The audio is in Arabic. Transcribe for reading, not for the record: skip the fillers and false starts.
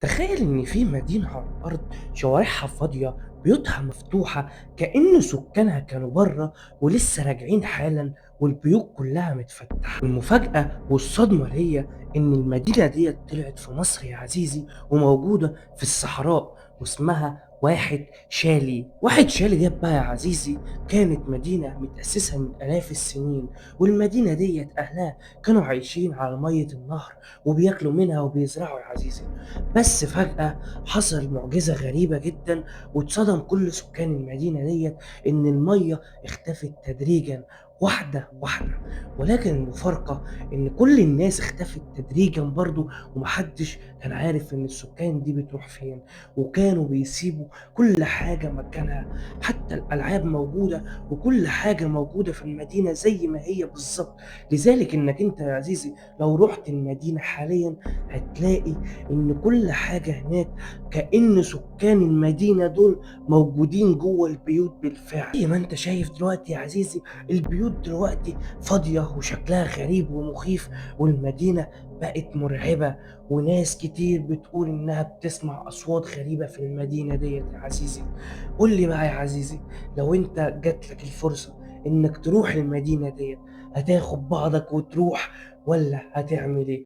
تخيل إن في مدينة على الأرض شوارعها فاضية، بيوتها مفتوحة، كأن سكانها كانوا بره ولسه راجعين حالا، والبيوت كلها متفتحة. المفاجأة والصدمة هي إن المدينة ديت طلعت في مصر يا عزيزي، وموجودة في الصحراء، واسمها واحد شالي ديت بقى يا عزيزي. كانت مدينة متأسسة من آلاف السنين، والمدينة ديت أهلها كانوا عايشين على مية النهر وبياكلوا منها وبيزرعوا يا عزيزي. بس فجأة حصل معجزة غريبة جدًا، واتصدم كل سكان المدينة ديّة إن المَيّة اختفت تدريجًا واحدة، واحدة. ولكن المفارقة إن كل الناس اختفت تدريجًا برضه، وما حدش كان عارف إن السكان دي بتروح فين، وكانوا بيسيبوا كل حاجة مكانها، حتى الألعاب موجودة، وكل حاجة موجودة في المدينة زي ما هي بالضبط. لذلك إنك أنت يا عزيزي لو رُحت المدينة حاليًا هتلاقي إن كل حاجة هناك كأن سكان المدينة دول موجودين جوه البيوت بالفعل. زي ما انت شايف دلوقتي يا عزيزي، البيوت دلوقتي فاضية وشكلها غريب ومخيف، والمدينة بقت مرعبة، وناس كتير بتقول إنها بتسمع أصوات غريبة في المدينة ديت يا عزيزي. قول لي بقى يا عزيزي، لو انت جاتلك الفرصة إنك تروح المدينة ديت، هتاخد بعضك وتروح ولا هتعمل إيه؟